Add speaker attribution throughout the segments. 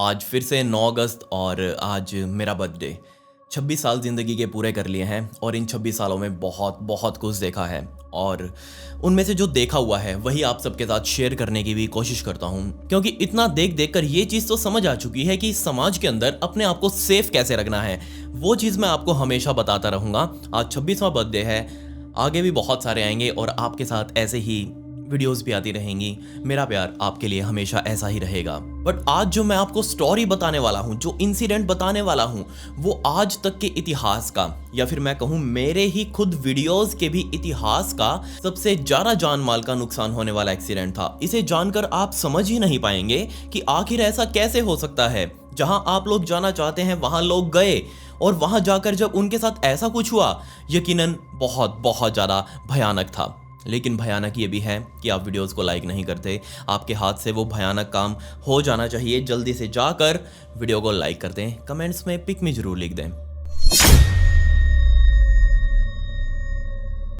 Speaker 1: आज फिर से 9 अगस्त और आज मेरा बर्थडे। 26 साल ज़िंदगी के पूरे कर लिए हैं और इन 26 सालों में बहुत बहुत कुछ देखा है और उनमें से जो देखा हुआ है वही आप सबके साथ शेयर करने की भी कोशिश करता हूं, क्योंकि इतना देख देख कर ये चीज़ तो समझ आ चुकी है कि समाज के अंदर अपने आप को सेफ कैसे रखना है। वो चीज़ मैं आपको हमेशा बताता रहूँगा। आज 26वां बर्थडे है, आगे भी बहुत सारे आएंगे और आपके साथ ऐसे ही वीडियोस भी आती रहेंगी। मेरा प्यार आपके लिए हमेशा ऐसा ही रहेगा। बट आज जो मैं आपको स्टोरी बताने वाला हूँ, जो इंसिडेंट बताने वाला हूँ, वो आज तक के इतिहास का या फिर मैं कहूँ मेरे ही खुद वीडियोस के भी इतिहास का सबसे ज्यादा जान माल का नुकसान होने वाला एक्सीडेंट था। इसे जानकर आप समझ ही नहीं पाएंगे कि आखिर ऐसा कैसे हो सकता है। जहां आप लोग जाना चाहते हैं वहां लोग गए और वहां जाकर जब उनके साथ ऐसा कुछ हुआ, यकीनन बहुत बहुत ज्यादा भयानक था। लेकिन भयानक ये भी है कि आप वीडियोस को लाइक नहीं करते। आपके हाथ से वो भयानक काम हो जाना चाहिए। जल्दी से जाकर वीडियो को लाइक कर दें, कमेंट्स में पिक मी जरूर लिख दें।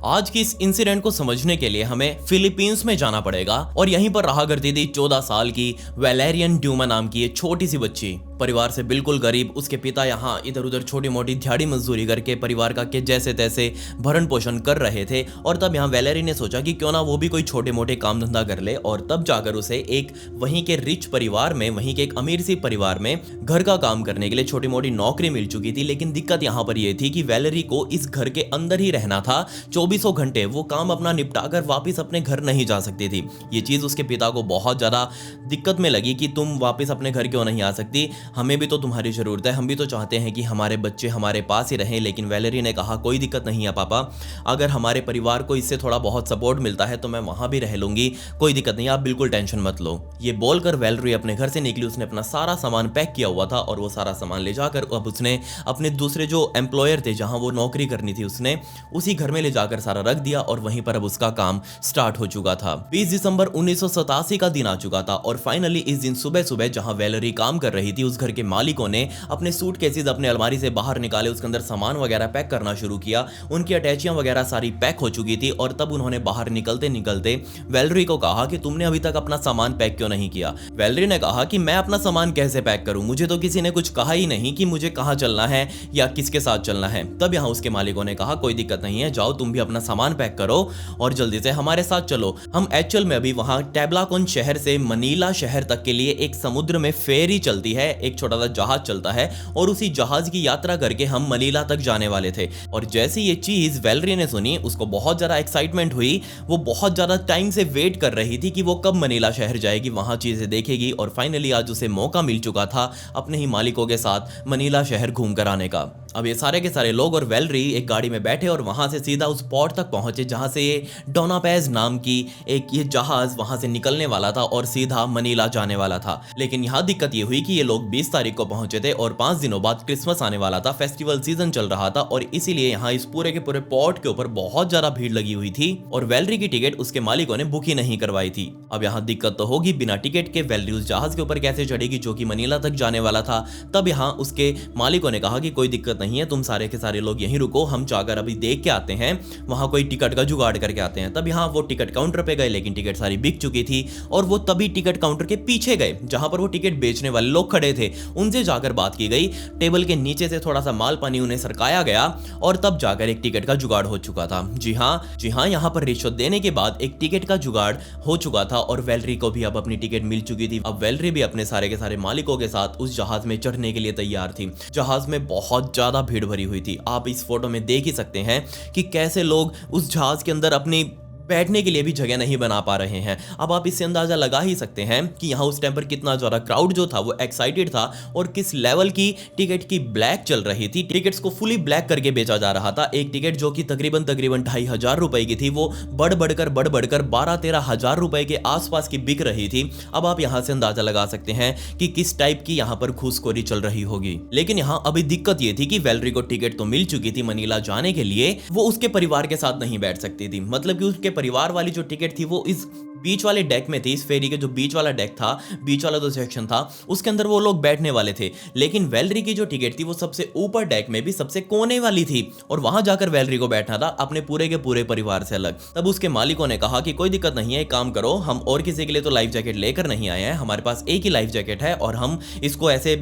Speaker 1: आज की इस इंसिडेंट को समझने के लिए हमें फिलीपींस में जाना पड़ेगा और यहीं पर रहा करती थी 14 साल की वैलेरियन ड्यूमा नाम की एक छोटी सी बच्ची। परिवार से बिल्कुल गरीब, उसके पिता यहाँ इधर उधर छोटी मोटी दिहाड़ी मजदूरी करके परिवार का के जैसे तैसे भरण पोषण कर रहे थे। और तब यहाँ वैलेरी ने सोचा कि क्यों ना वो भी कोई छोटे मोटे काम धंधा कर ले, और तब जाकर उसे एक वहीं के रिच परिवार में, वहीं के एक अमीर सी परिवार में घर का काम करने के लिए छोटी मोटी नौकरी मिल चुकी थी। लेकिन दिक्कत यहाँ पर यह थी कि वैलेरी को इस घर के अंदर ही रहना था 24 घंटे। वो काम अपना निपटाकर वापस अपने घर नहीं जा सकती थी। ये चीज उसके पिता को बहुत ज्यादा दिक्कत में लगी कि तुम वापस अपने घर क्यों नहीं आ सकती, हमें भी तो तुम्हारी जरूरत है, हम भी तो चाहते हैं कि हमारे बच्चे हमारे पास ही रहें। लेकिन वैलेरी ने कहा कोई दिक्कत नहीं है पापा, अगर हमारे परिवार को इससे थोड़ा बहुत सपोर्ट मिलता है तो मैं वहां भी रह लूंगी, कोई दिक्कत नहीं, आप बिल्कुल टेंशन मत लो। ये बोलकर वैलेरी अपने घर से निकली। उसने अपना सारा सामान पैक किया हुआ था और वो सारा सामान ले जाकर अब उसने अपने दूसरे जो एम्प्लॉयर थे जहां वो नौकरी करनी थी, उसने उसी घर में ले जाकर सारा रख दिया और वहीं पर अब उसका काम स्टार्ट हो चुका था। 20 दिसंबर 1987 का दिन आ चुका था और फाइनली इस दिन सुबह सुबह जहां वैलेरी काम कर रही थी, उस घर के मालिकों ने अपने सूटकेसेस अपने अलमारी से बाहर निकाले, उसके अंदर सामान वगैरह पैक करना शुरू किया। उनकी अटैचियां वगैरह सारी पैक हो चुकी थी और तब उन्होंने बाहर निकलते निकलते वैलेरी को कहा कि तुमने अभी तक अपना सामान पैक क्यों नहीं किया। वैलेरी ने कहा कि मैं अपना सामान कैसे पैक करूं, मुझे तो किसी ने कुछ कहा ही नहीं कि मुझे कहां चलना है या किसके साथ चलना है। तब यहां उसके मालिकों ने कहा कोई दिक्कत नहीं है, जाओ तुम भी अपना सामान पैक करो और जल्दी से हमारे साथ चलो। हम एक्चुअल में अभी वहां टैब्लाकोन शहर से मनीला शहर तक के लिए एक समुद्र में फेरी चलती है, एक छोटा सा जहाज चलता है और उसी जहाज की यात्रा करके हम मनीला तक जाने वाले थे। और जैसे ये चीज वैलेरी ने सुनी, उसको बहुत ज्यादा एक्साइटमेंट हुई। वो बहुत ज्यादा टाइम से वेट कर रही थी कि वो कब मनीला शहर जाएगी, वहां चीजें देखेगी और फाइनली आज उसे मौका मिल चुका था अपने ही मालिकों के साथ मनीला शहर घूम कर आने का। अब ये सारे के सारे लोग और वैलेरी एक गाड़ी में बैठे और वहां से सीधा उस पोर्ट तक पहुंचे जहां से ये डोनापेज नाम की एक ये जहाज वहां से निकलने वाला था और सीधा मनीला जाने वाला था। लेकिन यहाँ दिक्कत ये हुई कि ये लोग 20 तारीख को पहुंचे थे और 5 दिनों बाद क्रिसमस आने वाला था, फेस्टिवल सीजन चल रहा था और इसीलिए यहाँ इस पूरे के पूरे पोर्ट के ऊपर बहुत ज्यादा भीड़ लगी हुई थी और वैलेरी की टिकट उसके मालिकों ने बुक ही नहीं करवाई थी। अब यहाँ दिक्कत तो होगी, बिना टिकट के वैलेरी उस जहाज के ऊपर कैसे चढ़ेगी जो कि मनीला तक जाने वाला था। तब यहाँ उसके मालिकों ने कहा कि कोई दिक्कत नहीं है, तुम सारे के सारे लोग यहीं रुको, हम जाकर अभी देख के आते हैं, वहां कोई टिकट का जुगाड़ करके आते हैं। तब यहाँ वो टिकट काउंटर पे गए, लेकिन टिकट सारी बिक चुकी थी और वो तभी टिकट काउंटर के पीछे गए जहां पर वो टिकट बेचने वाले लोग खड़े थे। उनसे जाकर बात की गई, टेबल के नीचे से थोड़ा सा माल पानी उन्हें सरकाया गया और तब जाकर एक टिकट का जुगाड़ हो चुका था। जी हाँ, यहाँ पर रिश्वत देने के बाद एक टिकट का जुगाड़ हो चुका था और वैलेरी को भी अब अपनी टिकट मिल चुकी थी। अब वैलेरी भी अपने सारे के सारे मालिकों के साथ उस जहाज में चढ़ने के लिए तैयार थी। जहाज में बहुत ज्यादा भीड़ भरी हुई थी। आप इस फोटो में देख ही सकते हैं कि कैसे लोग उस जहाज के अंदर अपनी बैठने के लिए भी जगह नहीं बना पा रहे हैं। अब आप इससे अंदाजा लगा ही सकते हैं कि यहाँ उस टाइम पर कितना ज्यादा क्राउड जो था वो एक्साइटेड था और किस लेवल की टिकट की ब्लैक चल रही थी। टिकट्स को फुली ब्लैक करके बेचा जा रहा था। एक टिकट जो कि तकरीबन 2,500 रुपए की थी, वो बढ़ बढ़कर 12-13 हजार रुपए के आसपास की बिक रही थी। अब आप यहाँ से अंदाजा लगा सकते हैं कि किस टाइप की यहाँ पर घूसखोरी चल रही होगी। लेकिन यहाँ अभी दिक्कत ये थी कि वैलेरी को टिकट तो मिल चुकी थी मनीला जाने के लिए, वो उसके परिवार के साथ नहीं बैठ सकती थी। मतलब कि उसके परिवार वाली जो टिकट थी वो इस बीच वाले डेक में थी। इस फेरी के जो बीच वाला डेक था, बीच वाला जो सेक्शन था, उसके अंदर वो लोग बैठने वाले थे। लेकिन वेलरी की जो टिकट थी वो सबसे ऊपर डेक में भी सबसे कोने वाली थी और वहां जाकर वेलरी को बैठना था अपने पूरे के पूरे परिवार से अलग। तब उसके मालिकों ने कहा कि कोई दिक्कत नहीं है, एक काम करो, हम और किसी के लिए तो लाइफ जैकेट लेकर नहीं आए हैं, हमारे पास एक ही लाइफ जैकेट है और हम इसको ऐसे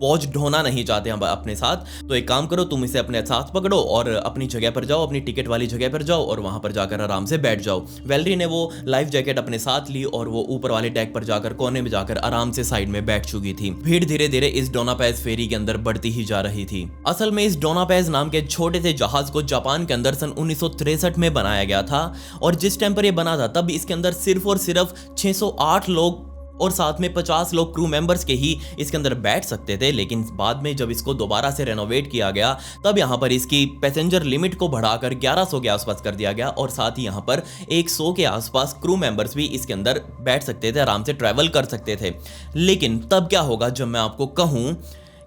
Speaker 1: बोझ ढोना नहीं चाहते हम अपने साथ, तो एक काम करो, तुम इसे अपने साथ पकड़ो और अपनी जगह पर जाओ, अपनी टिकट वाली जगह पर जाओ और वहां पर जाकर आराम से बैठ जाओ। वेलरी ने वो लाइफ जैकेट अपने साथ ली और वो ऊपर वाले डेक पर जाकर कोने में जाकर आराम से साइड में बैठ चुकी थी। भीड़ धीरे धीरे इस डोनापेज फेरी के अंदर बढ़ती ही जा रही थी। असल में इस डोनापेज नाम के छोटे से जहाज को जापान के अंदर सन 1963 में बनाया गया था और जिस टाइम पर यह बना था तब इसके अंदर सिर्फ और सिर्फ 608 लोग और साथ में 50 लोग क्रू मेंबर्स के ही इसके अंदर बैठ सकते थे। लेकिन बाद में जब इसको दोबारा से रेनोवेट किया गया तब यहाँ पर इसकी पैसेंजर लिमिट को बढ़ाकर 1100 के आसपास कर दिया गया और साथ ही यहाँ पर 100 के आसपास क्रू मेंबर्स भी इसके अंदर बैठ सकते थे, आराम से ट्रैवल कर सकते थे। लेकिन तब क्या होगा जब मैं आपको कहूँ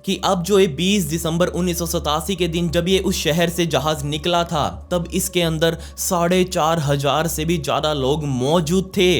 Speaker 1: कि अब जो ये 20 दिसंबर 1987 के दिन जब ये उस शहर से जहाज निकला था तब इसके अंदर 4,500 से भी ज़्यादा लोग मौजूद थे,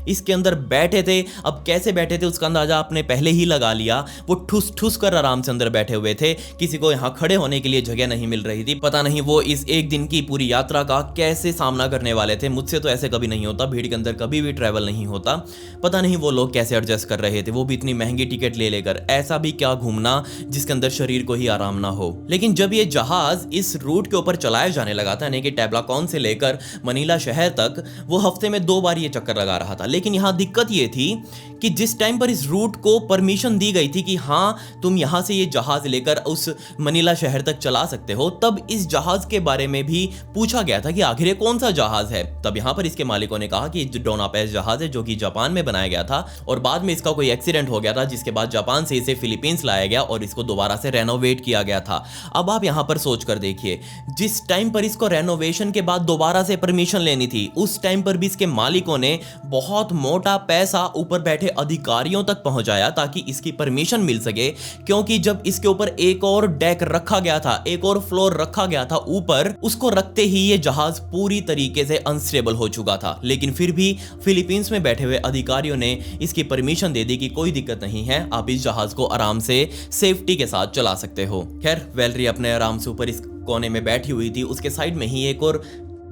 Speaker 1: इसके अंदर बैठे थे। अब कैसे बैठे थे उसका अंदाजा आपने पहले ही लगा लिया, वो ठुस ठुस कर आराम से अंदर बैठे हुए थे, किसी को यहाँ खड़े होने के लिए जगह नहीं मिल रही थी। पता नहीं वो इस एक दिन की पूरी यात्रा का कैसे सामना करने वाले थे। मुझसे तो ऐसे कभी नहीं होता, भीड़ के अंदर कभी भी ट्रैवल नहीं होता। पता नहीं वो लोग कैसे एडजस्ट कर रहे थे, वो भी इतनी महंगी टिकट ले लेकर। ऐसा भी क्या घूमना जिसके अंदर शरीर को ही आराम ना हो। लेकिन जब ये जहाज इस रूट के ऊपर चलाया जाने लगा था, यानी कि टैब्लाकॉन से लेकर मनीला शहर तक, वो हफ्ते में 2 बार ये चक्कर लगा रहा था। लेकिन यहाँ दिक्कत ये थी कि जिस टाइम पर इस रूट को परमिशन दी गई थी कि हाँ तुम यहाँ से ये जहाज लेकर उस मनीला शहर तक चला सकते हो, तब इस जहाज के बारे में भी पूछा गया था कि आखिर ये कौन सा जहाज है। तब यहाँ पर इसके मालिकों ने कहा कि डोनापेज जहाज है जो कि जापान में बनाया गया था और बाद में इसका कोई एक्सीडेंट हो गया था जिसके बाद जापान से इसे फिलीपींस लाया गया और इसको दोबारा से रेनोवेट किया गया था। अब आप यहाँ पर सोच कर देखिए, जिस टाइम पर इसको रेनोवेशन के बाद दोबारा से परमिशन लेनी थी उस टाइम पर भी इसके मालिकों ने बहुत मोटा पैसा ऊपर बैठे अधिकारियों तक पहुंचाया ताकि इसकी परमिशन मिल सके, क्योंकि जब इसके ऊपर एक और डेक रखा गया था, एक और फ्लोर रखा गया था ऊपर, उसको रखते ही ये जहाज पूरी तरीके से अनस्टेबल हो चुका था। लेकिन फिर भी फिलीपींस में बैठे हुए अधिकारियों ने इसकी परमिशन दे दी कि कोई दिक्कत नहीं है, आप इस जहाज को आराम से सेफ्टी के साथ चला सकते हो। खैर वेलरी अपने आराम से ऊपर इस कोने में बैठी हुई थी, उसके साइड में ही एक और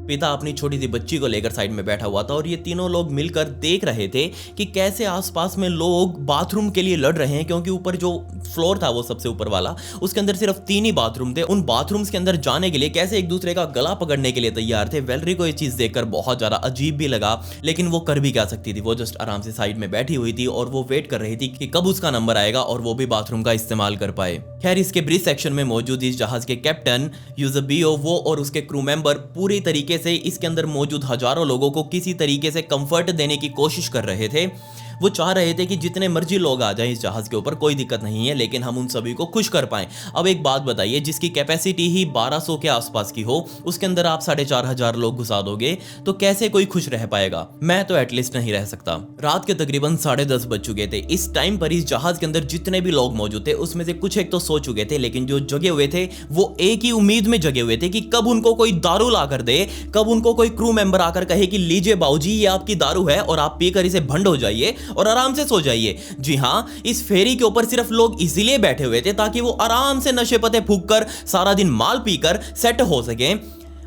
Speaker 1: पिता अपनी छोटी सी बच्ची को लेकर साइड में बैठा हुआ था और ये तीनों लोग मिलकर देख रहे थे कि कैसे आसपास में लोग बाथरूम के लिए लड़ रहे हैं, क्योंकि ऊपर जो फ्लोर था वो सबसे ऊपर वाला, उसके अंदर सिर्फ 3 ही बाथरूम थे। उन बाथरूम्स के अंदर जाने के लिए कैसे एक दूसरे का गला पकड़ने के लिए तैयार थे। वेलरी को ये चीज देखकर बहुत ज्यादा अजीब भी लगा, लेकिन वो कर भी क्या सकती थी, वो जस्ट आराम से साइड में बैठी हुई थी और वो वेट कर रही थी कि कब उसका नंबर आएगा और वो भी बाथरूम का इस्तेमाल कर पाए। खैर इसके ब्रिज सेक्शन में मौजूद इस जहाज के कैप्टन यूज़ेबियो, वो और उसके क्रू मेंबर पूरी तरीके से इसके अंदर मौजूद हजारों लोगों को किसी तरीके से कंफर्ट देने की कोशिश कर रहे थे। वो चाह रहे थे कि जितने मर्जी लोग आ जाएं इस जहाज के ऊपर, कोई दिक्कत नहीं है, लेकिन हम उन सभी को खुश कर पाएं। अब एक बात बताइए, जिसकी कैपेसिटी ही 1200 के आसपास की हो, उसके अंदर आप 4500 लोग घुसा दोगे तो कैसे कोई खुश रह पाएगा? मैं तो एटलीस्ट नहीं रह सकता। रात के तकरीबन 10:30 बज चुके थे। इस टाइम पर इस जहाज के अंदर जितने भी लोग मौजूद थे उसमें से कुछ एक तो सो चुके थे, लेकिन जो जगे हुए थे वो एक ही उम्मीद में जगे हुए थे कि कब उनको कोई दारू ला कर दे, कब उनको कोई क्रू मेंबर आकर कहे कि लीजिए बाबूजी ये आपकी दारू है और आप पीकर इसे भंड हो जाइए और आराम से सो जाइए। जी हां, इस फेरी के ऊपर सिर्फ लोग इसीलिए बैठे हुए थे ताकि वो आराम से नशे पते फूंक कर सारा दिन माल पीकर सेट हो सके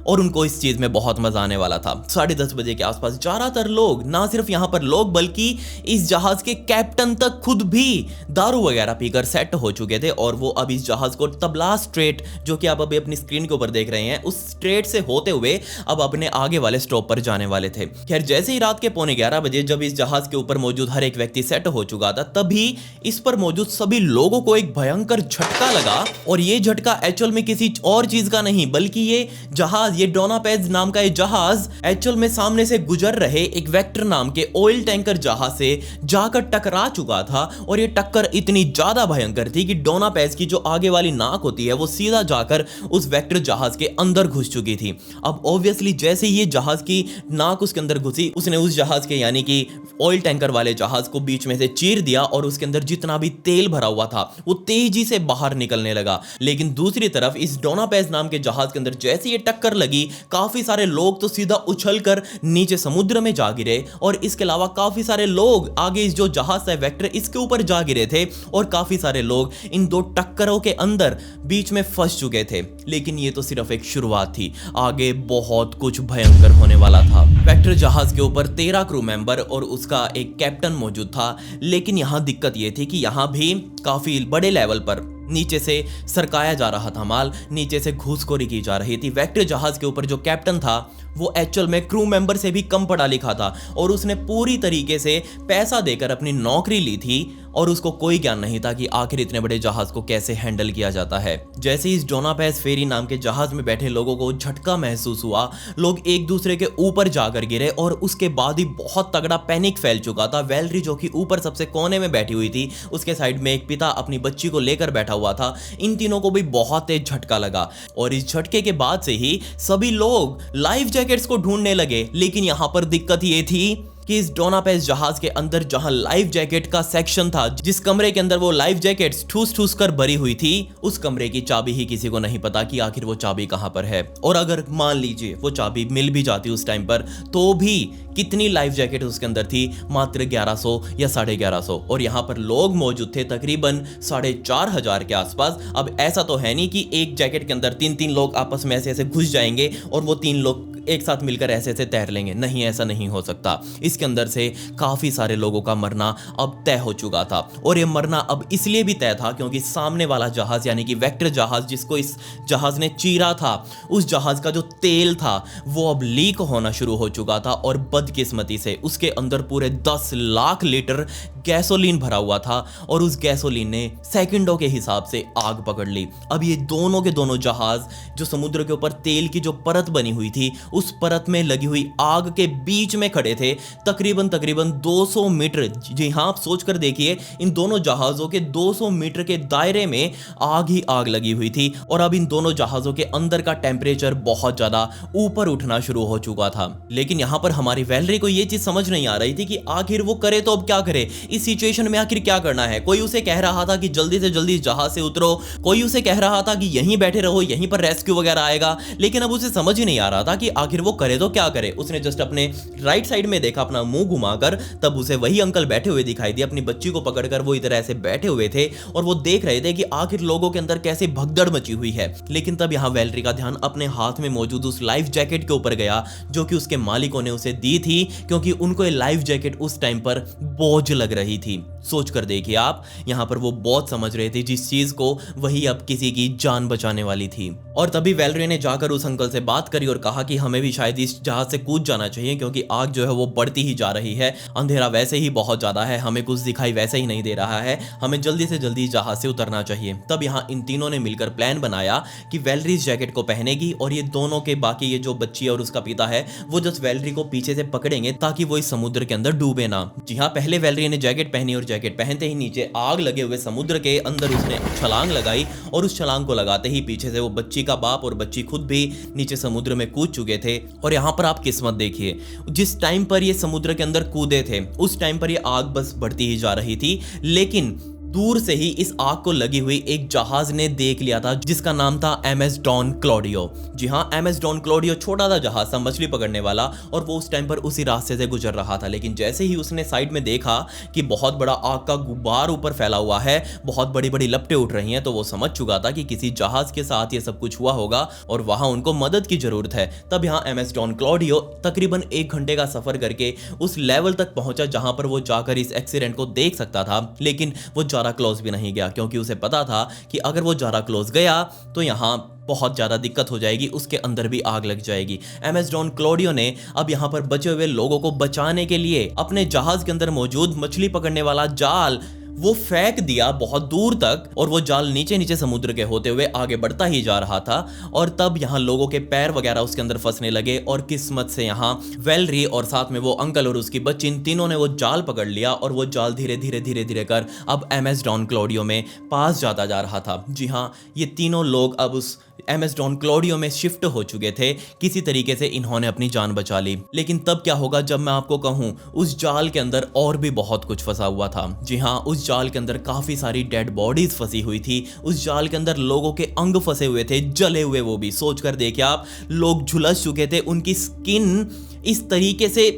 Speaker 1: और उनको इस चीज में बहुत मजा आने वाला था। 10:30 बजे के आसपास ज्यादातर लोग, ना सिर्फ यहां पर लोग बल्कि इस जहाज के कैप्टन तक खुद भी दारू वगैरह पीकर सेट हो चुके थे और वो अब इस जहाज को तबला स्ट्रेट, जो कि आप अभी अपनी स्क्रीन के ऊपर देख रहे हैं, उस स्ट्रेट से होते हुए अब अपने आगे वाले स्टॉप पर जाने वाले थे। खैर जैसे ही रात के 11:15 बजे जब इस जहाज के ऊपर मौजूद हर एक व्यक्ति सेट हो चुका था, तभी इस पर मौजूद सभी लोगों को एक भयंकर झटका लगा और ये झटका एक्चुअल में किसी और चीज का नहीं बल्कि ये जहाज, ये डोनापेज नाम का ये जहाज एक्चुअल में सामने से गुजर रहे एक वेक्टर नाम के ऑयल टैंकर जहाज से जाकर टकरा चुका था और ये टक्कर इतनी ज्यादा भयंकर थी कि डोनापेज की जो आगे वाली नाक होती है वो सीधा जाकर उस वेक्टर जहाज के अंदर घुस चुकी थी। अब ऑब्वियसली जैसे ये जहाज की नाक उसके अंदर घुसी, उसने उस जहाज के यानी कि ऑयल टैंकर वाले जहाज को बीच में से चीर दिया और उसके अंदर जितना भी तेल भरा हुआ था वो तेजी से बाहर निकलने लगा। लेकिन दूसरी तरफ इस डोनापेज नाम के जहाज के अंदर जैसे ये टक्कर लगी, काफी सारे लोग तो सीधा उछलकर नीचे समुद्र में जा गिरे और इसके अलावा काफी सारे लोग आगे इस जो जहाज है वेक्टर इसके ऊपर जा गिरे थे और काफी सारे लोग इन दो टक्करों के अंदर बीच में फंस चुके थे। लेकिन ये तो सिर्फ एक शुरुआत थी, आगे बहुत कुछ भयंकर होने वाला था। वेक्टर जहाज के ऊपर 13 क्रू मेंबर और उसका एक कैप्टन मौजूद था, लेकिन यहां दिक्कत ये थी कि यहां भी काफी बड़े लेवल पर नीचे से सरकाया जा रहा था माल, नीचे से घूसखोरी की जा रही थी। वेक्टर जहाज के ऊपर जो कैप्टन था वो एक्चुअल में क्रू मेंबर से भी कम पढ़ा लिखा था और उसने पूरी तरीके से पैसा देकर अपनी नौकरी ली थी और उसको कोई ज्ञान नहीं था कि आखिर इतने बड़े जहाज को कैसे हैंडल किया जाता है। जैसे इस जोना पैस फेरी नाम के जहाज में बैठे लोगों को झटका महसूस हुआ, लोग एक दूसरे के ऊपर जाकर गिरे और उसके बाद ही बहुत तगड़ा पैनिक फैल चुका था। वैलेरी जो कि ऊपर सबसे कोने में बैठी हुई थी, उसके साइड में एक पिता अपनी बच्ची को लेकर बैठा हुआ था। इन तीनों को भी बहुत तेज झटका लगा और इस झटके के बाद से ही सभी लोग लाइफ जैकेट्स को ढूंढने लगे। लेकिन यहां पर दिक्कत ये थी कि इस डोना पैस जहाज के अंदर जहां लाइफ जैकेट का सेक्शन था, जिस कमरे के अंदर वो लाइफ जैकेट्स ठूस ठूस कर भरी हुई थी, उस कमरे की चाबी ही किसी को नहीं पता कि आखिर वो चाबी कहां पर है। और अगर मान लीजिए वो चाबी मिल भी जाती उस टाइम पर, तो भी कितनी लाइफ जैकेट उसके अंदर थी, मात्र 1100 या 1150। और यहाँ पर लोग मौजूद थे तकरीबन 4500 के आसपास। अब ऐसा तो है नहीं कि एक जैकेट के अंदर 3-3 लोग आपस में ऐसे ऐसे घुस जाएंगे और वो 3 लोग एक साथ मिलकर ऐसे ऐसे तैर लेंगे, नहीं, ऐसा नहीं हो सकता। इसके अंदर से काफी सारे लोगों का मरना अब तय हो चुका था और ये मरना अब इसलिए भी तय था क्योंकि सामने वाला जहाज यानी कि वेक्टर जहाज, जिसको इस जहाज ने चीरा था, उस जहाज का जो तेल था वो अब लीक होना शुरू हो चुका था और बदकिस्मती से उसके अंदर पूरे 10 लाख लीटर गैसोलीन भरा हुआ था और उस गैसोलीन ने सेकंडों के हिसाब से आग पकड़ ली। अब ये दोनों के दोनों जहाज जो समुद्र के ऊपर तेल की जो परत बनी हुई थी, उस परत में लगी हुई आग के बीच में खड़े थे, तकरीबन 200 मीटर। जी हाँ, आप सोच कर देखिए, इन दोनों जहाजों के 200 मीटर के दायरे में आग ही आग लगी हुई थी और अब इन दोनों जहाजों के अंदर का टेम्परेचर बहुत ज्यादा ऊपर उठना शुरू हो चुका था। लेकिन यहां पर हमारी वैलेरी को यह चीज समझ नहीं आ रही थी कि आखिर वो करे तो अब क्या करे, इस सिचुएशन में आखिर क्या करना है। कोई उसे कह रहा था कि जल्दी से जल्दी जहाज से उतरो, कोई उसे कह रहा था कि यहीं बैठे रहो, यहीं पर रेस्क्यू वगैरह आएगा, लेकिन अब उसे समझ ही नहीं आ रहा था कि आखिर वो करे तो क्या करे। उसने जस्ट अपने राइट साइड में देखा, अपना मुंह घुमाकर, तब उसे वही अंकल बैठे हुए दिखाई दिए, अपनी बच्ची को पकड़कर वो इधर ऐसे बैठे हुए थे और वो देख रहे थे कि आखिर लोगों के अंदर कैसे भगदड़ मची हुई है। लेकिन तब यहां वैलेरी का ध्यान अपने हाथ में मौजूद उस लाइफ जैकेट के ऊपर गया जो कि उसके मालिकों ने उसे दी थी, क्योंकि उनको ये लाइफ जैकेट उस टाइम पर बोझ लग रही थी। सोच कर देखिए आप, यहां पर वो बहुत समझ रहे थे जिस चीज को, वही अब किसी की जान बचाने वाली थी। और तभी वैलेरी ने जाकर उस अंकल से बात करी और कहा कि हमें भी शायद इस जहाज से कूद जाना चाहिए क्योंकि आग जो है वो बढ़ती ही जा रही है, अंधेरा वैसे ही बहुत ज्यादा है, हमें कुछ दिखाई वैसे ही नहीं दे रहा है, हमें जल्दी से जल्दी जहाज से उतरना चाहिए। तब यहाँ इन तीनों ने मिलकर प्लान बनाया कि वैलेरी इस जैकेट को पहनेगी और ये दोनों के बाकी ये जो बच्ची और उसका पिता है वो जस्ट वैलेरी को पीछे से पकड़ेंगे ताकि वो इस समुद्र के अंदर डूबे ना। जी हाँ, पहले वैलेरी ने जैकेट पहनी और जैकेट पहनते ही नीचे आग लगे हुए समुद्र के अंदर उसने छलांग लगाई और उस छलांग को लगाते ही पीछे से वो बच्ची का बाप और बच्ची खुद भी नीचे समुद्र में कूद चुके थे। और यहाँ पर आप किस्मत देखिए, जिस टाइम पर ये समुद्र के अंदर कूदे थे उस टाइम पर ये आग बस बढ़ती ही जा रही थी, लेकिन दूर से ही इस आग को लगी हुई एक जहाज ने देख लिया था जिसका नाम था MS डॉन क्लॉडियो। जी हाँ, MS डॉन क्लॉडियो छोटा सा जहाज था मछली पकड़ने वाला और वो उस टाइम पर उसी रास्ते से गुजर रहा था। लेकिन जैसे ही उसने साइड में देखा कि बहुत बड़ा आग का गुब्बार ऊपर फैला हुआ है, बहुत बड़ी बड़ी लपटें उठ रही हैं, तो वो समझ चुका था कि किसी जहाज के साथ ये सब कुछ हुआ होगा और वहां उनको मदद की जरूरत है। तब यहाँ MS डॉन क्लॉडियो तकरीबन 1 घंटे का सफर करके उस लेवल तक पहुंचा जहां पर वो जाकर इस एक्सीडेंट को देख सकता था, लेकिन वो ज्यादा क्लोज भी नहीं गया क्योंकि उसे पता था कि अगर वो ज्यादा क्लोज गया तो यहां बहुत ज्यादा दिक्कत हो जाएगी, उसके अंदर भी आग लग जाएगी। MS डॉन क्लॉडियो ने अब यहां पर बचे हुए लोगों को बचाने के लिए अपने जहाज के अंदर मौजूद मछली पकड़ने वाला जाल वो फेंक दिया बहुत दूर तक और वो जाल नीचे नीचे समुद्र के होते हुए आगे बढ़ता ही जा रहा था। और तब यहाँ लोगों के पैर वगैरह उसके अंदर फंसने लगे और किस्मत से यहाँ वैलेरी और साथ में वो अंकल और उसकी बच्ची, इन तीनों ने वो जाल पकड़ लिया और वो जाल धीरे धीरे कर अब MS डॉन क्लॉडियो में पास जाता जा रहा था। जी हाँ, ये तीनों लोग अब उस MS डॉन क्लॉडियो में शिफ्ट हो चुके थे। किसी तरीके से इन्होंने अपनी जान बचा ली। लेकिन तब क्या होगा जब मैं आपको कहूँ उस जाल के अंदर और भी बहुत कुछ फंसा हुआ था। जी हाँ, उस जाल के अंदर काफी सारी डेड बॉडीज फंसी हुई थी। उस जाल के अंदर लोगों के अंग फंसे हुए थे, जले हुए। वो भी सोच कर देखिए आप, लोग झुलस चुके थे, उनकी स्किन इस तरीके से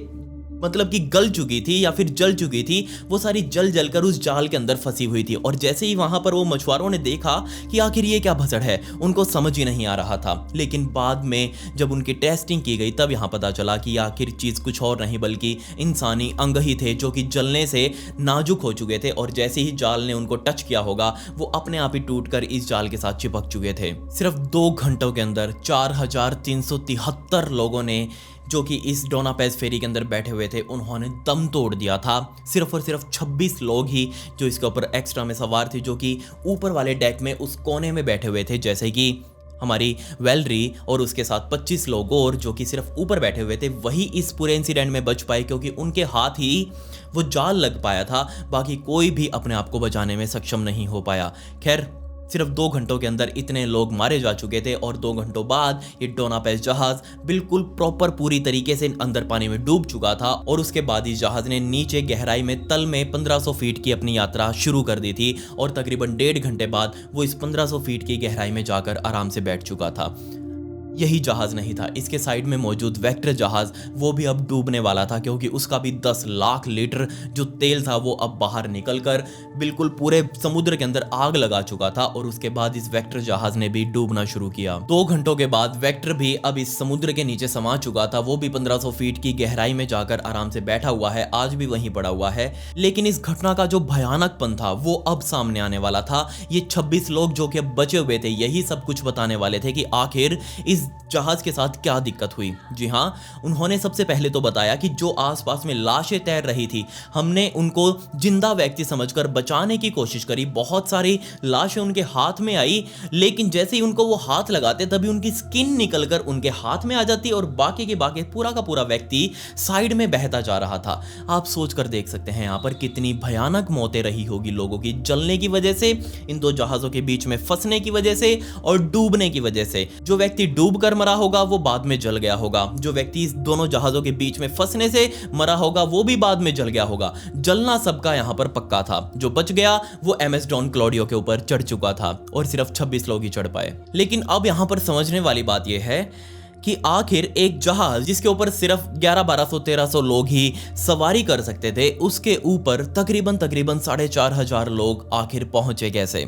Speaker 1: मतलब कि गल चुकी थी या फिर जल चुकी थी, वो सारी जल जल कर उस जाल के अंदर फंसी हुई थी। और जैसे ही वहां पर वो मछुआरों ने देखा कि आखिर ये क्या भसड़ है, उनको समझ ही नहीं आ रहा था। लेकिन बाद में जब उनकी टेस्टिंग की गई तब यहाँ पता चला कि आखिर चीज़ कुछ और नहीं बल्कि इंसानी अंग ही थे, जो कि जलने से नाजुक हो चुके थे। और जैसे ही जाल ने उनको टच किया होगा, वो अपने आप ही टूटकर इस जाल के साथ चिपक चुके थे। सिर्फ 2 घंटों के अंदर 4373 लोगों ने, जो कि इस डोना पेज फेरी के अंदर बैठे हुए थे, उन्होंने दम तोड़ दिया था। सिर्फ और सिर्फ 26 लोग ही जो इसके ऊपर एक्स्ट्रा में सवार थे, जो कि ऊपर वाले डेक में उस कोने में बैठे हुए थे, जैसे कि हमारी वेलरी, और उसके साथ 25 लोग और जो कि सिर्फ ऊपर बैठे हुए थे, वही इस पूरे इंसिडेंट में बच पाए, क्योंकि उनके हाथ ही वो जाल लग पाया था। बाकी कोई भी अपने आप को बचाने में सक्षम नहीं हो पाया। खैर, सिर्फ 2 घंटों के अंदर इतने लोग मारे जा चुके थे। और 2 घंटों बाद ये डोना पेज जहाज बिल्कुल प्रॉपर पूरी तरीके से अंदर पानी में डूब चुका था। और उसके बाद इस जहाज ने नीचे गहराई में तल में 1500 फीट की अपनी यात्रा शुरू कर दी थी। और तकरीबन 1.5 घंटे बाद वो इस 1500 फीट की गहराई में जाकर आराम से बैठ चुका था। यही जहाज नहीं था, इसके साइड में मौजूद वेक्टर जहाज, वो भी अब डूबने वाला था, क्योंकि उसका भी 10 लाख लीटर जो तेल था वो अब बाहर निकलकर बिल्कुल पूरे समुद्र के अंदर आग लगा चुका था। और उसके बाद इस वेक्टर जहाज ने भी डूबना शुरू किया। 2 घंटों के बाद वेक्टर भी अब इस समुद्र के नीचे समा चुका था। वो भी 1500 फीट की गहराई में जाकर आराम से बैठा हुआ है, आज भी वहीं पड़ा हुआ है। लेकिन इस घटना का जो भयानकपन था वो अब सामने आने वाला था। ये 26 लोग जो कि अब बचे हुए थे, यही सब कुछ बताने वाले थे कि आखिर इस जहाज के साथ क्या दिक्कत हुई। जी हाँ, उन्होंने सबसे पहले तो बताया कि जो आसपास में लाशें तैर रही थी, हमने उनको जिंदा व्यक्ति समझकर बचाने की कोशिश करी। बहुत सारी लाशें उनके हाथ में आई, लेकिन जैसे ही उनको वो हाथ लगाते तभी उनकी स्किन निकलकर उनके हाथ में आ जाती और बाकी के बाकी पूरा का पूरा व्यक्ति साइड में बहता जा रहा था। आप सोच कर देख सकते हैं यहाँ पर कितनी भयानक मौतें रही होगी लोगों की, जलने की वजह से, इन 2 जहाजों के बीच में फंसने की वजह से और डूबने की वजह से। जो व्यक्ति डूब कर मरा होगा वो बाद में जल गया होगा, जो व्यक्ति इस दोनों जहाजों के बीच में फंसने से मरा होगा वो भी बाद में जल गया होगा। जलना सबका यहां पर पक्का था। जो बच गया वो MS डॉन क्लॉडियो के ऊपर चढ़ चुका था और सिर्फ 26 लोग ही चढ़ पाए। लेकिन अब यहां पर समझने वाली बात यह है कि आखिर एक जहाज जिसके ऊपर सिर्फ 1100-1200-1300 लोग ही सवारी कर सकते थे, उसके ऊपर तकरीबन 4500 लोग आखिर पहुंचे कैसे?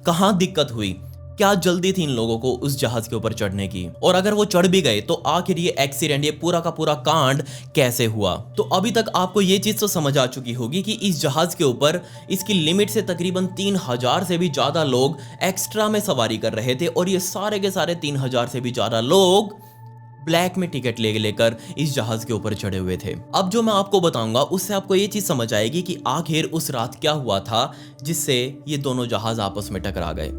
Speaker 1: कहां दिक्कत हुई? क्या जल्दी थी इन लोगों को उस जहाज के ऊपर चढ़ने की? और अगर वो चढ़ भी गए तो आखिर ये एक्सीडेंट, ये पूरा का पूरा कांड कैसे हुआ? तो अभी तक आपको ये चीज तो समझ आ चुकी होगी कि इस जहाज के ऊपर इसकी लिमिट से तकरीबन 3000 से भी ज्यादा लोग एक्स्ट्रा में सवारी कर रहे थे। और ये सारे के सारे 3000 से भी ज्यादा लोग ब्लैक में टिकट लेकर इस जहाज के ऊपर चढ़े हुए थे। अब जो मैं आपको बताऊंगा उससे आपको ये चीज समझ आएगी कि आखिर उस रात क्या हुआ था जिससे ये दोनों जहाज आपस में टकरा गए।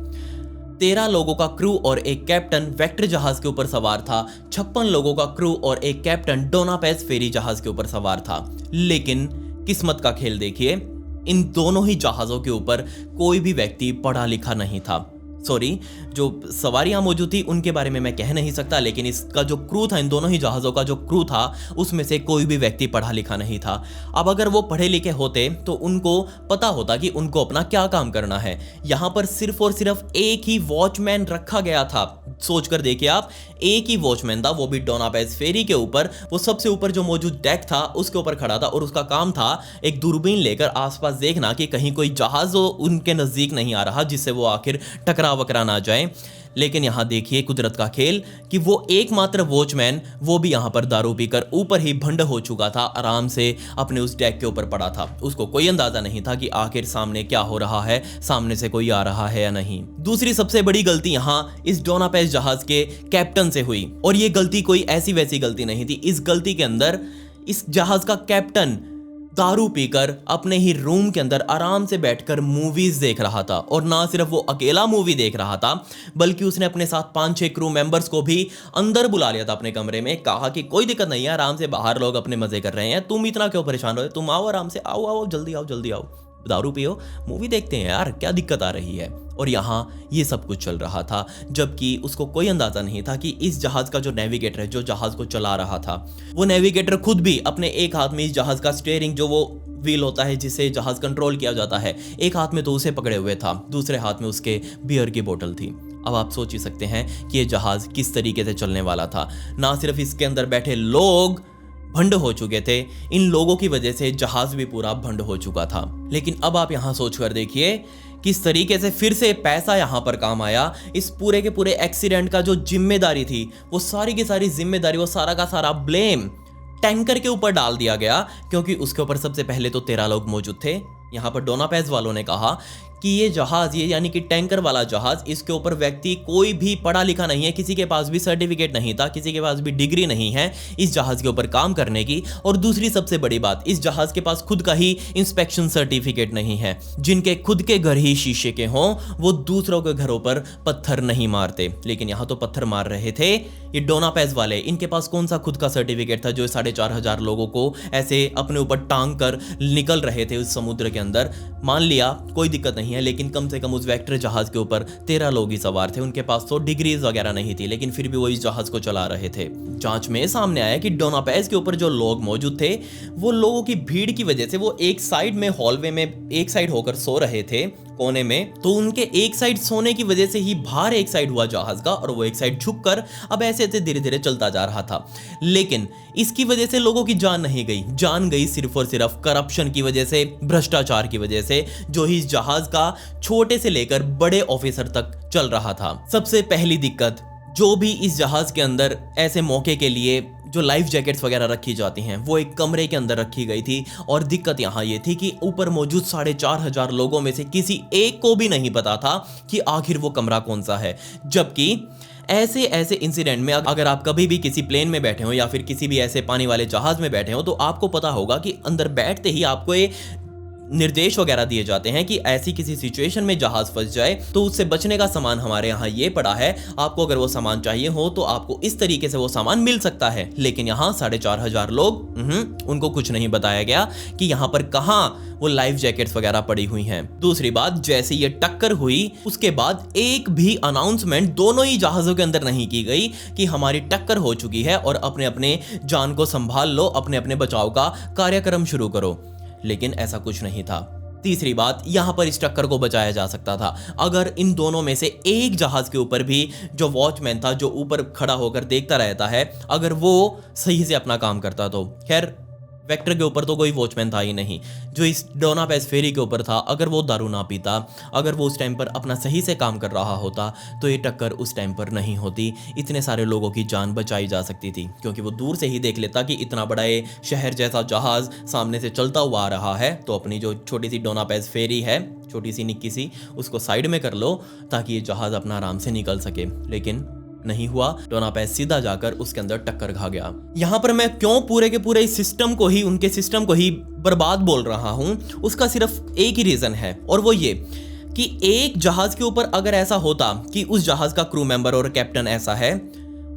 Speaker 1: 13 लोगों का क्रू और एक कैप्टन वेक्टर जहाज के ऊपर सवार था। 56 लोगों का क्रू और एक कैप्टन डोना पेज फेरी जहाज के ऊपर सवार था। लेकिन किस्मत का खेल देखिए, इन दोनों ही जहाजों के ऊपर कोई भी व्यक्ति पढ़ा लिखा नहीं था। सॉरी, जो सवारियां मौजूद थी उनके बारे में मैं कह नहीं सकता, लेकिन इसका जो क्रू था, इन दोनों ही जहाज़ों का जो क्रू था, उसमें से कोई भी व्यक्ति पढ़ा लिखा नहीं था। अब अगर वो पढ़े लिखे होते तो उनको पता होता कि उनको अपना क्या काम करना है। यहाँ पर सिर्फ और सिर्फ एक ही वॉचमैन रखा गया था। सोच कर देखिए आप, एक ही वॉचमैन था, वो भी डोना पेज फेरी के ऊपर। वो सबसे ऊपर जो मौजूद डेक था उसके ऊपर खड़ा था और उसका काम था एक दूरबीन लेकर आसपास देखना कि कहीं कोई जहाज उनके नजदीक नहीं आ रहा जिससे वो आखिर टकरा वकरा ना जाए। लेकिन यहां देखिए कुदरत का खेल कि वो एकमात्र वॉचमैन, वो भी यहां पर दारू पीकर ऊपर ही भंड हो चुका था, आराम से अपने उस डेक के ऊपर पड़ा था। उसको कोई अंदाजा नहीं था कि आखिर सामने क्या हो रहा है, सामने से कोई आ रहा है या नहीं। दूसरी सबसे बड़ी गलती यहां इस डोना पेज जहाज के कैप्टन से हुई, और ये गलती कोई ऐसी वैसी गलती नहीं थी। इस गलती के अंदर इस जहाज का कैप्टन दारू पीकर अपने ही रूम के अंदर आराम से बैठकर मूवीज देख रहा था। और ना सिर्फ वो अकेला मूवी देख रहा था, बल्कि उसने अपने साथ 5-6 क्रू मेंबर्स को भी अंदर बुला लिया था अपने कमरे में। कहा कि कोई दिक्कत नहीं है, आराम से बाहर लोग अपने मजे कर रहे हैं, तुम इतना क्यों परेशान हो, तुम आओ आराम से, आओ आओ जल्दी आओ जल्दी आओ। दारू पियो, मूवी देखते हैं यार, क्या दिक्कत आ रही है। और यहाँ ये सब कुछ चल रहा था, जबकि उसको कोई अंदाजा नहीं था कि इस जहाज का जो नेविगेटर है, जो जहाज को चला रहा था, वो नेविगेटर खुद भी अपने एक हाथ में इस जहाज का स्टीयरिंग, जो वो व्हील होता है जिसे जहाज कंट्रोल किया जाता है, एक हाथ में तो उसे पकड़े हुए था, दूसरे हाथ में उसके बियर की बोतल थी। अब आप सोच ही सकते हैं कि ये जहाज किस तरीके से चलने वाला था। ना सिर्फ इसके अंदर बैठे लोग भंड हो चुके थे, इन लोगों की वजह से जहाज भी पूरा भंड हो चुका था। लेकिन अब आप यहाँ सोच कर देखिए किस तरीके से फिर से पैसा यहाँ पर काम आया। इस पूरे के पूरे एक्सीडेंट का जो जिम्मेदारी थी, वो सारी की सारी जिम्मेदारी, वो सारा का सारा ब्लेम टैंकर के ऊपर डाल दिया गया, क्योंकि उसके ऊपर सबसे पहले तो 13 लोग मौजूद थे। यहाँ पर डोना पेज वालों ने कहा कि ये जहाज, ये यानी कि टैंकर वाला जहाज, इसके ऊपर व्यक्ति कोई भी पढ़ा लिखा नहीं है, किसी के पास भी सर्टिफिकेट नहीं था, किसी के पास भी डिग्री नहीं है इस जहाज के ऊपर काम करने की। और दूसरी सबसे बड़ी बात, इस जहाज के पास खुद का ही इंस्पेक्शन सर्टिफिकेट नहीं है। जिनके खुद के घर ही शीशे के हों, वो दूसरों के घरों पर पत्थर नहीं मारते, लेकिन यहाँ तो पत्थर मार रहे थे ये डोना पेज वाले। इनके पास कौन सा खुद का सर्टिफिकेट था जो 4,500 लोगों को ऐसे अपने ऊपर टांग कर निकल रहे थे उस समुद्र के अंदर। मान लिया कोई दिक्कत नहीं है, लेकिन कम से कम उस वेक्टर जहाज के ऊपर 13 लोग ही सवार थे, उनके पास तो डिग्रीज वगैरह नहीं थी, लेकिन फिर भी वो इस जहाज को चला रहे थे। जांच में सामने आया कि डोना पेज के ऊपर जो लोग मौजूद थे, वो लोगों की भीड़ की वजह से वो एक साइड में हॉलवे में एक साइड होकर सो रहे थे कोने में, तो उनके एक साइड सोने की वजह से ही भार एक साइड हुआ जहाज का, और वो एक साइड झुककर अब ऐसे ऐसे धीरे धीरे चलता जा रहा था। लेकिन इसकी वजह से लोगों की जान नहीं गई, जान गई सिर्फ और सिर्फ करप्शन की वजह से, भ्रष्टाचार की वजह से, जो ही इस जहाज का छोटे से लेकर बड़े ऑफिसर तक चल रहा था। सबसे पहली दिक्कत, जो भी इस जहाज के अंदर ऐसे मौके के लिए जो लाइफ जैकेट्स वगैरह रखी जाती हैं, वो एक कमरे के अंदर रखी गई थी। और दिक्कत यहाँ ये थी कि ऊपर मौजूद 4,500 लोगों में से किसी एक को भी नहीं पता था कि आखिर वो कमरा कौन सा है। जबकि ऐसे ऐसे इंसिडेंट में अगर आप कभी भी किसी प्लेन में बैठे हो या फिर किसी भी ऐसे पानी वाले जहाज में बैठे हो, तो आपको पता होगा कि अंदर बैठते ही आपको ये निर्देश वगैरह दिए जाते हैं कि ऐसी किसी सिचुएशन में जहाज फंस जाए तो उससे बचने का सामान हमारे यहाँ ये पड़ा है, आपको अगर वो सामान चाहिए हो तो आपको इस तरीके से वो सामान मिल सकता है। लेकिन यहाँ 4,500 लोग, उनको कुछ नहीं बताया गया कि यहाँ पर कहाँ वो लाइफ जैकेट्स वगैरह पड़ी हुई हैं। दूसरी बात, जैसे ये टक्कर हुई उसके बाद एक भी अनाउंसमेंट दोनों ही जहाजों के अंदर नहीं की गई कि हमारी टक्कर हो चुकी है और अपने अपने जान को संभाल लो, अपने अपने बचाव का कार्यक्रम शुरू करो। लेकिन ऐसा कुछ नहीं था। तीसरी बात, यहां पर इस टक्कर को बचाया जा सकता था अगर इन दोनों में से एक जहाज के ऊपर भी जो वॉचमैन था, जो ऊपर खड़ा होकर देखता रहता है, अगर वो सही से अपना काम करता तो। खैर, वेक्टर के ऊपर तो कोई वॉचमैन था ही नहीं। जो इस डोना पेज फेरी के ऊपर था, अगर वो दारू ना पीता, अगर वो उस टाइम पर अपना सही से काम कर रहा होता, तो ये टक्कर उस टाइम पर नहीं होती, इतने सारे लोगों की जान बचाई जा सकती थी। क्योंकि वो दूर से ही देख लेता कि इतना बड़ा ये शहर जैसा जहाज सामने से चलता हुआ आ रहा है, तो अपनी जो छोटी सी डोना पेज फेरी है, छोटी सी निक्की सी, उसको साइड में कर लो ताकि ये जहाज अपना आराम से निकल सके। लेकिन नहीं हुआ, डोना पेज सीधा जाकर उसके अंदर टक्कर खा गया। यहां पर मैं क्यों पूरे के पूरे सिस्टम को ही, उनके सिस्टम को ही बर्बाद बोल रहा हूं, उसका सिर्फ एक ही रीजन है, और वो ये कि एक जहाज के ऊपर अगर ऐसा होता कि उस जहाज का क्रू मेंबर और कैप्टन ऐसा है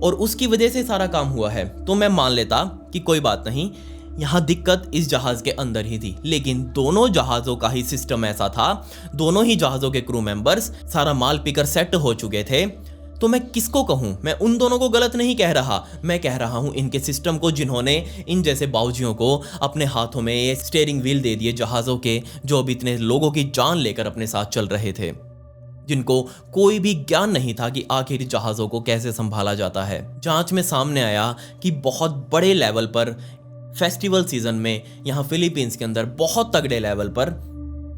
Speaker 1: और उसकी वजह से सारा काम हुआ है, तो मैं मान लेता कि कोई बात नहीं, यहाँ दिक्कत इस जहाज के अंदर ही थी। लेकिन दोनों जहाजों का ही सिस्टम ऐसा था, दोनों ही जहाजों के क्रू मेंबर्स सारा माल पीकर सेट हो चुके थे। तो मैं किसको कहूं? मैं उन दोनों को गलत नहीं कह रहा, मैं कह रहा हूं इनके सिस्टम को, जिन्होंने इन जैसे बाउजियों को अपने हाथों में ये स्टीयरिंग व्हील दे दिए जहाजों के, जो अब इतने लोगों की जान लेकर अपने साथ चल रहे थे, जिनको कोई भी ज्ञान नहीं था कि आखिर जहाजों को कैसे संभाला जाता है। जांच में सामने आया कि बहुत बड़े लेवल पर फेस्टिवल सीजन में यहाँ फिलीपींस के अंदर बहुत तगड़े लेवल पर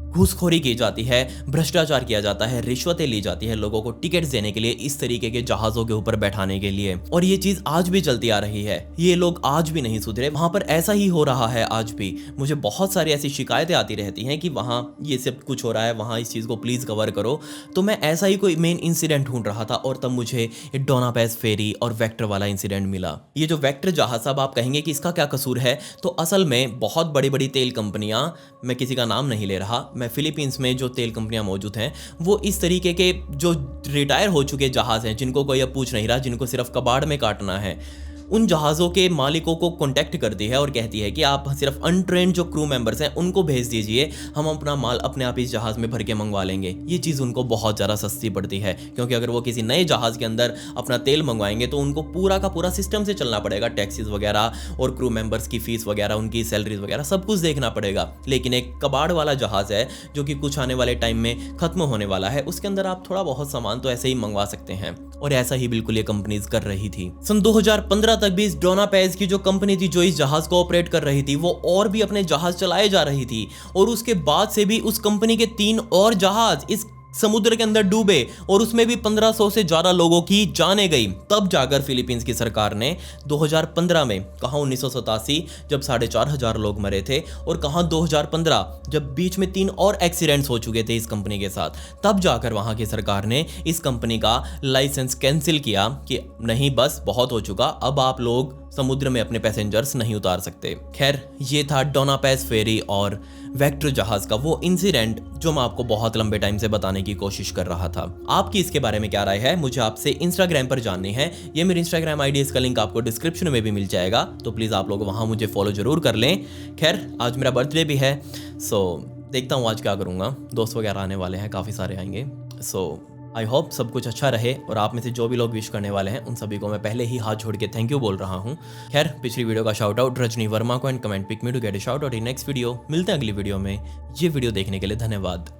Speaker 1: घूसखोरी की जाती है, भ्रष्टाचार किया जाता है, रिश्वतें ली जाती है लोगों को टिकट्स देने के लिए, इस तरीके के जहाजों के ऊपर बैठाने के लिए। और ये चीज आज भी चलती आ रही है, ये लोग आज भी नहीं सुधरे, वहां पर ऐसा ही हो रहा है आज भी। मुझे बहुत सारी ऐसी शिकायतें आती रहती हैं कि वहां ये सब कुछ हो रहा है, वहां इस चीज को प्लीज कवर करो। तो मैं ऐसा ही कोई मेन इंसिडेंट ढूंढ रहा था और तब मुझे ये डोना पेज फेरी और वेक्टर वाला इंसिडेंट मिला। ये जो वेक्टर जहाज, साहब आप कहेंगे कि इसका क्या कसूर है, तो असल में बहुत बड़ी बड़ी तेल कंपनियां, मैं किसी का नाम नहीं ले रहा, मैं फिलीपींस में जो तेल कंपनियां मौजूद हैं, वो इस तरीके के जो रिटायर हो चुके जहाज हैं, जिनको कोई अब पूछ नहीं रहा, जिनको सिर्फ कबाड़ में काटना है, उन जहाज़ों के मालिकों को कॉन्टैक्ट करती है और कहती है कि आप सिर्फ अनट्रेंड जो क्रू मेंबर्स हैं उनको भेज दीजिए, हम अपना माल अपने आप इस जहाज़ में भर के मंगवा लेंगे। ये चीज़ उनको बहुत ज़्यादा सस्ती पड़ती है, क्योंकि अगर वो किसी नए जहाज़ के अंदर अपना तेल मंगवाएंगे तो उनको पूरा का पूरा सिस्टम से चलना पड़ेगा, टैक्सीज वगैरह और क्रू मेंबर्स की फीस वगैरह, उनकी सैलरीज वगैरह सब कुछ देखना पड़ेगा। लेकिन एक कबाड़ वाला जहाज़ है जो कि कुछ आने वाले टाइम में खत्म होने वाला है, उसके अंदर आप थोड़ा बहुत सामान तो ऐसे ही मंगवा सकते हैं। और ऐसा ही बिल्कुल ये कंपनीज कर रही थी। सन 2015 तक भी इस डोना पेज की जो कंपनी थी जो इस जहाज को ऑपरेट कर रही थी, वो और भी अपने जहाज चलाए जा रही थी, और उसके बाद से भी उस कंपनी के 3 और जहाज इस समुद्र के अंदर डूबे और उसमें भी 1500 से ज्यादा लोगों की जानें गई। तब जाकर फिलीपींस की सरकार ने 2015 में, कहां 1987 जब 4500 लोग मरे थे, और कहां 2015 जब बीच में 3 और एक्सीडेंट्स हो चुके थे इस कंपनी के साथ, तब जाकर वहां की सरकार ने इस कंपनी का लाइसेंस कैंसिल किया कि नहीं, बस बहुत हो चुका, अब आप लोग समुद्र में अपने पैसेंजर्स नहीं उतार सकते। खैर, ये था डोना पेज फेरी और वेक्टर जहाज का वो इंसिडेंट जो मैं आपको बहुत लंबे टाइम से बताने की कोशिश कर रहा था। आपकी इसके बारे में क्या राय है, मुझे आपसे इंस्टाग्राम पर जाननी है। ये मेरी इंस्टाग्राम आईडी, इसका लिंक आपको डिस्क्रिप्शन में भी मिल जाएगा, तो प्लीज़ आप लोग वहाँ मुझे फॉलो जरूर कर लें। खैर, आज मेरा बर्थडे भी है, सो देखता हूँ आज क्या करूँगा। दोस्त वगैरह आने वाले हैं, काफ़ी सारे आएंगे, सो आई होप सब कुछ अच्छा रहे। और आप में से जो भी लोग विश करने वाले हैं उन सभी को मैं पहले ही हाथ जोड़ के थैंक यू बोल रहा हूँ। खैर, पिछली वीडियो का शाउट आउट रजनी वर्मा को, and comment pick me to get a shout out in next video. मिलते हैं अगली वीडियो में। ये वीडियो देखने के लिए धन्यवाद।